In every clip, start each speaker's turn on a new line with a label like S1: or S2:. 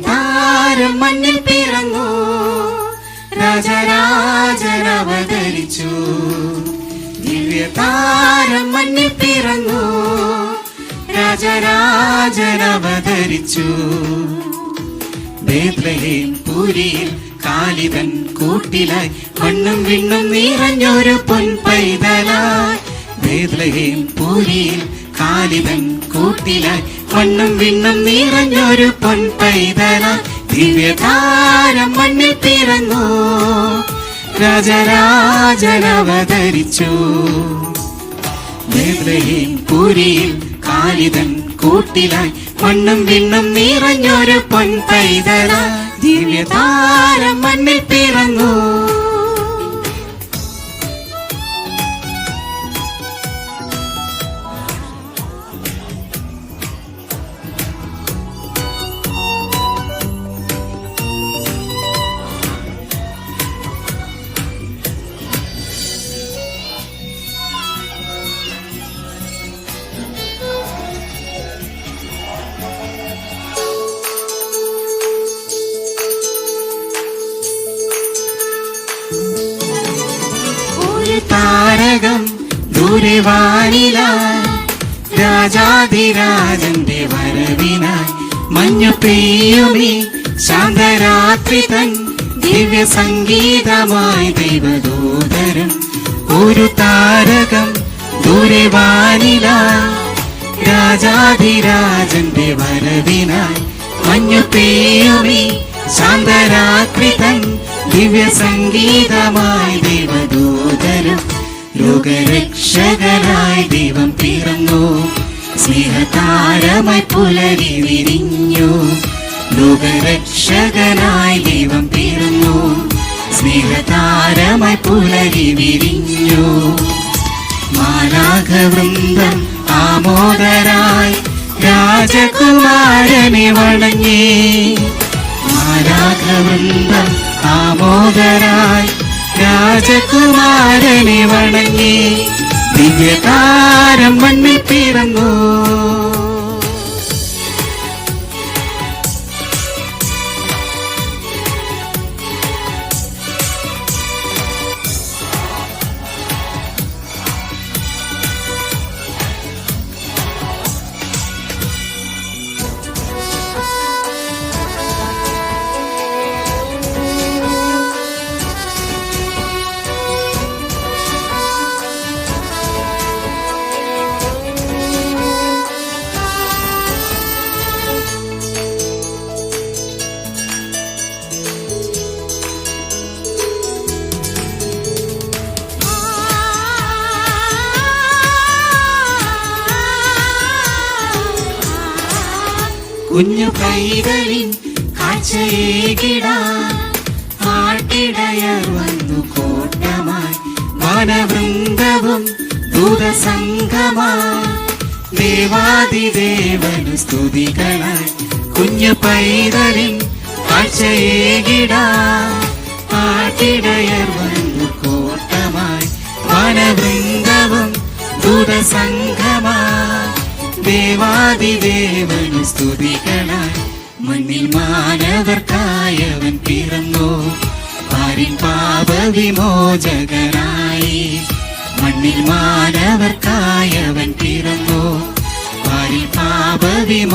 S1: ദിവ്യതാരം മണ്ണിൽ പിറന്നു, രാജരാജൻ അവതരിച്ചു. ദിവ്യതാരം മണ്ണിൽ പിറന്നു, രാജരാജൻ അവതരിച്ചു. ബേത്ലഹേം പുരിയിൽ കാലിതൻ കൂട്ടിലായി മണ്ണും വിണ്ണും നിറഞ്ഞൊരു പൊൻപൈതലായി. ബേത്ലഹേം പുരിയിൽ കാലിതൻ കൂട്ടിലായി മണ്ണും വിണ്ണും നിറഞ്ഞൊരു പൊൻപൈതലായി. ദിവ്യതാരം മണ്ണിൽ പിറന്നു, രാജരാജൻ അവതരിച്ചു. ബേത്ലഹേം പുരിയിൽ കാലിതൻ കൂട്ടിലായി മണ്ണും വിണ്ണും നിറഞ്ഞൊരു പൊൻപൈതലായി. ദിവ്യതാരം മണ്ണിൽ പിറന്നു. താരകം ദൂരെ വാനിലായി, രാജാധിരാജന്റെ വരവിനായി മഞ്ഞു പെയ്യുമീ ശാന്തരാത്രി തൻ ദിവ്യ സംഗീതമായി ദൈവദൂതരും. ഒരു താരകം ദൂരെ വാനിലായി, രാജാധിരാജന്റെ വരവിനായി മഞ്ഞു പെയ്യുമീ ശാന്തരാത്രി തൻ ദിവ്യ സംഗീതമായി ദൈവദൂതരും. ലോകരക്ഷകനായി ദൈവം പിറന്നു, സ്നേഹതാരമായി പുലരി വിരിഞ്ഞു. ലോകരക്ഷകനായി ദൈവം പിറന്നു, സ്നേഹതാരമായി പുലരി വിരിഞ്ഞു. മാലാഖവൃന്ദം ആമോദരായി രാജകുമാരനെ വണങ്ങി. മാലാഖവൃന്ദം ആമോദരായി രാജകുമാരനെ വണങ്ങി. ദിവ്യതാരം മണ്ണിൽ പിറന്നു. കുഞ്ഞു പൈതലിൻ കാഴ്ചയേകിടാൻ ആട്ടിടയർ വന്നു കൂട്ടമായി. വനവൃന്ദവും ദൂതസംഘമായി ദേവാദിദേവനു സ്തുതികളായി. കുഞ്ഞു പൈതലിൻ കാഴ്ചയേകിടാൻ ആട്ടിടയർ വന്നു കൂട്ടമായി. വനവൃന്ദവും ദൂതസംഘമായി ദേവാദിദേവനു സ്തുതികളായി. മണ്ണിൽ മാനവർക്കായവൻ പിറന്നു, പാരിൻ പാപവിമോചകനായി. മണ്ണിൽ മാനവർക്കായവൻ പിറന്നു, പാരിൻ പാപവിമോചകനായി.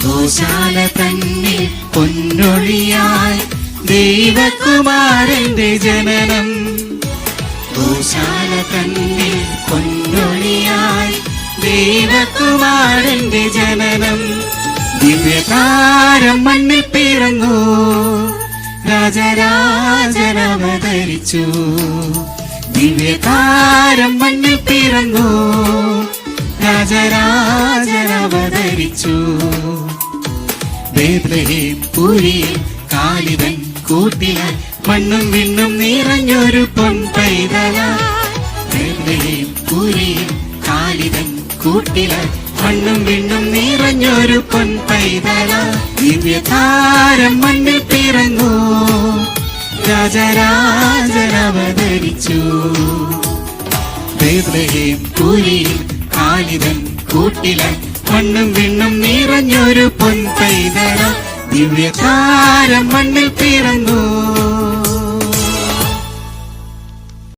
S1: ഗോശാല തന്നിൽ പൊന്നൊളിയായി ദൈവകുമാരന്റെ ജനനം. ഗോശാല തന്നിൽ പൊന്നൊളിയായി ദൈവകുമാരന്റെ ജനനം. ദിവ്യതാരം മണ്ണിൽ പിറന്നു, രാജരാജൻ അവതരിച്ചു. ദിവ്യതാരം മണ്ണിൽ പിറന്നു, രാജരാജൻ അവതരിച്ചു. ബേത്ലഹേം പുരിയിൽ കാലിതൻ കൂട്ടിലായി മണ്ണും വിണ്ണും നിറഞ്ഞൊരു പൊൻപൈതലായി. ബേത്ലഹേം പുരിയിൽ കാലിതൻ കൂട്ടിലായി മണ്ണും വിണ്ണും നിറഞ്ഞൊരു പൊൻപൈതലായി. ദിവ്യതാരം മണ്ണിൽ പിറന്നു, രാജരാജൻ അവതരിച്ചു. ബേത്ലഹേം പുരിയിൽ കാലിതൻ കൂട്ടിലായി മണ്ണും വിണ്ണും നിറഞ്ഞൊരു പൊൻ പൈതല ദിവ്യതാരം മണ്ണിൽ പിറന്നു.